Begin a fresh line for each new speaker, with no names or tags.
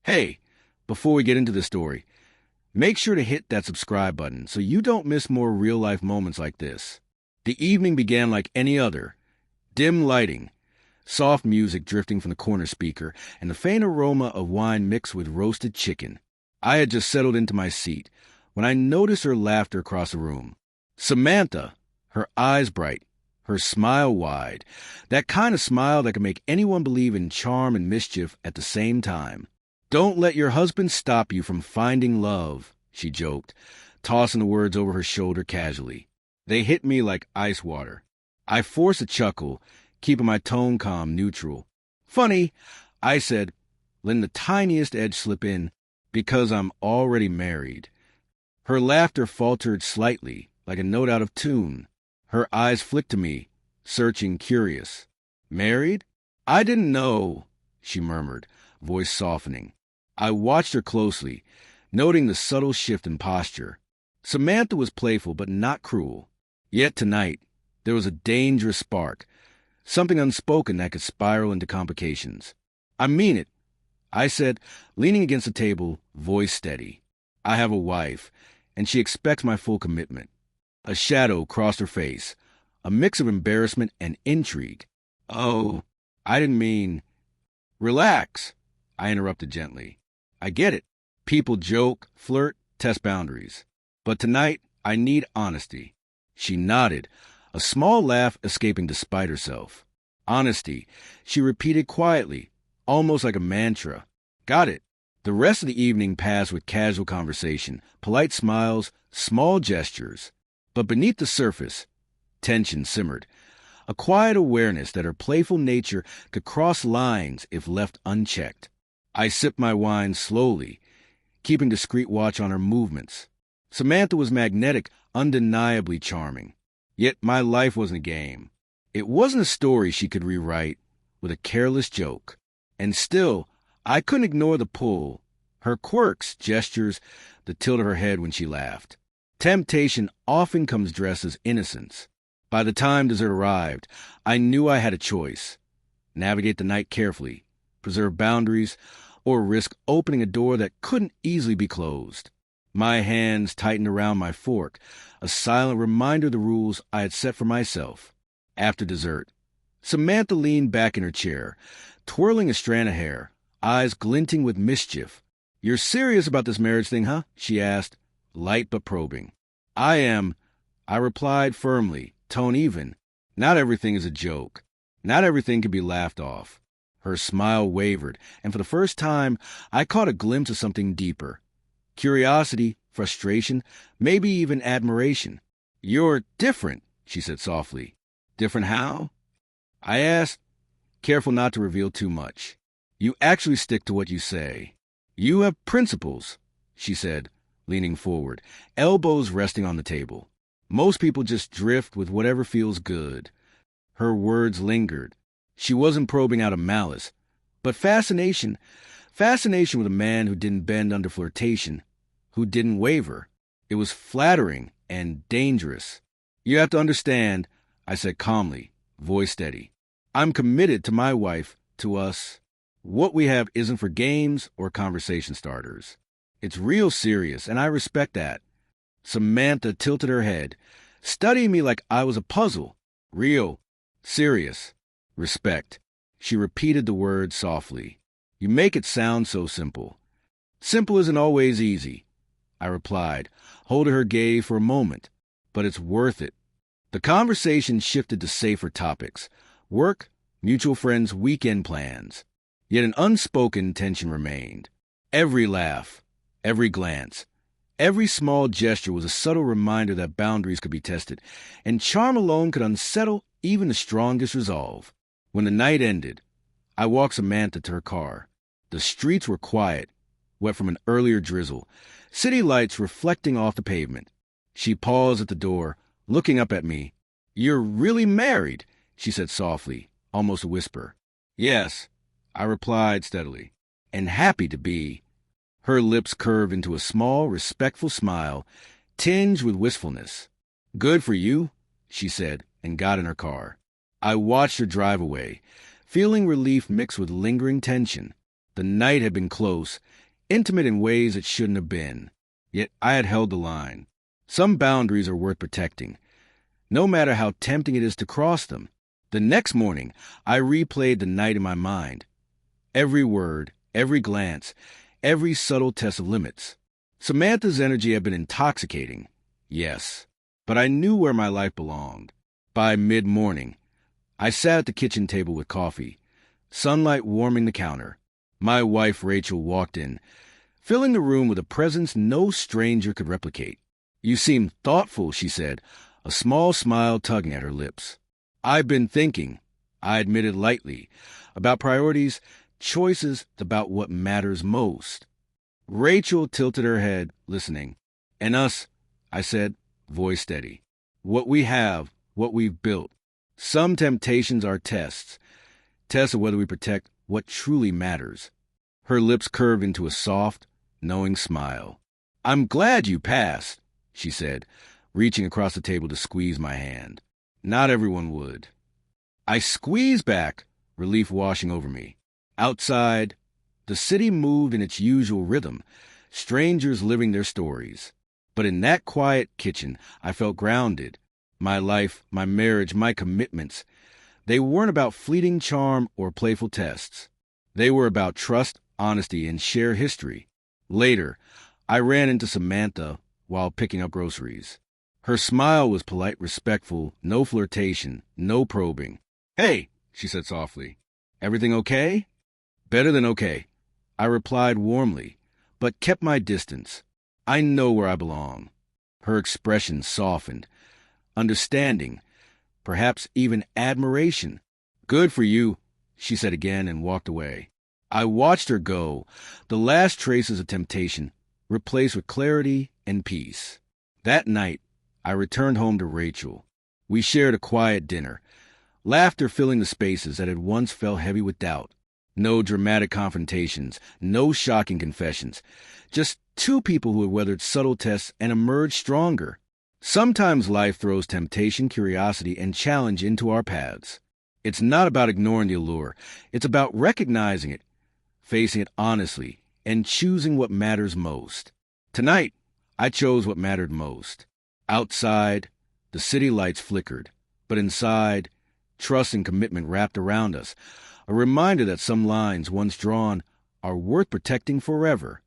Hey, before we get into the story, make sure to hit that subscribe button so you don't miss more real-life moments like this. The evening began like any other. Dim lighting, soft music drifting from the corner speaker, and the faint aroma of wine mixed with roasted chicken. I had just settled into my seat when I noticed her laughter across the room. Samantha, her eyes bright, her smile wide, that kind of smile that can make anyone believe in charm and mischief at the same time. "Don't let your husband stop you from finding love," she joked, tossing the words over her shoulder casually. They hit me like ice water. I forced a chuckle, keeping my tone calm, neutral. "Funny," I said, letting the tiniest edge slip in, "because I'm already married." Her laughter faltered slightly, like a note out of tune. Her eyes flicked to me, searching, curious. "Married? I didn't know," she murmured, voice softening. I watched her closely, noting the subtle shift in posture. Samantha was playful but not cruel. Yet tonight, there was a dangerous spark, something unspoken that could spiral into complications. "I mean it," I said, leaning against the table, voice steady. "I have a wife, and she expects my full commitment." A shadow crossed her face, a mix of embarrassment and intrigue. "Oh, I didn't mean—" "Relax," I interrupted gently. "I get it. People joke, flirt, test boundaries. But tonight, I need honesty." She nodded, a small laugh escaping despite herself. "Honesty," she repeated quietly, almost like a mantra. "Got it." The rest of the evening passed with casual conversation, polite smiles, small gestures. But beneath the surface, tension simmered, a quiet awareness that her playful nature could cross lines if left unchecked. I sipped my wine slowly, keeping discreet watch on her movements. Samantha was magnetic, undeniably charming. Yet my life wasn't a game. It wasn't a story she could rewrite with a careless joke. And still, I couldn't ignore the pull, her quirks, gestures, the tilt of her head when she laughed. Temptation often comes dressed as innocence. By the time dessert arrived, I knew I had a choice: navigate the night carefully, preserve boundaries, or risk opening a door that couldn't easily be closed. My hands tightened around my fork, a silent reminder of the rules I had set for myself. After dessert, Samantha leaned back in her chair, twirling a strand of hair, eyes glinting with mischief. "You're serious about this marriage thing, huh?" she asked, light but probing. "I am," I replied firmly, tone even. "Not everything is a joke. Not everything can be laughed off." Her smile wavered, and for the first time, I caught a glimpse of something deeper. Curiosity, frustration, maybe even admiration. "You're different," she said softly. "Different how?" I asked, careful not to reveal too much. "You actually stick to what you say. You have principles," she said, leaning forward, elbows resting on the table. "Most people just drift with whatever feels good." Her words lingered. She wasn't probing out of malice, but fascination with a man who didn't bend under flirtation, who didn't waver. It was flattering and dangerous. "You have to understand," I said calmly, voice steady. "I'm committed to my wife, to us. What we have isn't for games or conversation starters. It's real serious, and I respect that." Samantha tilted her head, studying me like I was a puzzle. "Real, serious, respect." She repeated the word softly. "You make it sound so simple." "Simple isn't always easy," I replied, holding her gaze for a moment. "But it's worth it." The conversation shifted to safer topics: work, mutual friends, weekend plans. Yet an unspoken tension remained. Every laugh, every glance, every small gesture was a subtle reminder that boundaries could be tested, and charm alone could unsettle even the strongest resolve. When the night ended, I walked Samantha to her car. The streets were quiet, wet from an earlier drizzle, city lights reflecting off the pavement. She paused at the door, looking up at me. "You're really married?" she said softly, almost a whisper. "Yes," I replied steadily, "and happy to be." Her lips curved into a small, respectful smile, tinged with wistfulness. "Good for you," she said, and got in her car. I watched her drive away, feeling relief mixed with lingering tension. The night had been close, intimate in ways it shouldn't have been. Yet I had held the line. Some boundaries are worth protecting, no matter how tempting it is to cross them. The next morning, I replayed the night in my mind. Every word, every glance, every subtle test of limits. Samantha's energy had been intoxicating, yes, but I knew where my life belonged. By mid-morning, I sat at the kitchen table with coffee, sunlight warming the counter. My wife, Rachel, walked in, filling the room with a presence no stranger could replicate. "You seem thoughtful," she said, a small smile tugging at her lips. "I've been thinking," I admitted lightly, "about priorities, choices, about what matters most." Rachel tilted her head, listening. "And us," I said, voice steady. "What we have, what we've built. Some temptations are tests of whether we protect what truly matters." Her lips curved into a soft, knowing smile. "I'm glad you passed," she said, reaching across the table to squeeze my hand. Not everyone would. I squeezed back, relief washing over me. Outside, the city moved in its usual rhythm, strangers living their stories. But in that quiet kitchen, I felt grounded. My life, my marriage, my commitments, they weren't about fleeting charm or playful tests. They were about trust, honesty, and shared history. Later, I ran into Samantha while picking up groceries. Her smile was polite, respectful, no flirtation, no probing. "Hey," she said softly, "everything okay?" "Better than okay," I replied warmly, but kept my distance. I know where I belong. Her expression softened. Understanding, perhaps even admiration. "Good for you," she said again and walked away. I watched her go, the last traces of temptation replaced with clarity and peace. That night, I returned home to Rachel. We shared a quiet dinner, laughter filling the spaces that had once felt heavy with doubt. No dramatic confrontations, no shocking confessions, just two people who had weathered subtle tests and emerged stronger. Sometimes life throws temptation, curiosity, and challenge into our paths. It's not about ignoring the allure. It's about recognizing it, facing it honestly, and choosing what matters most. Tonight, I chose what mattered most. Outside, the city lights flickered, but inside, trust and commitment wrapped around us, a reminder that some lines once drawn are worth protecting forever.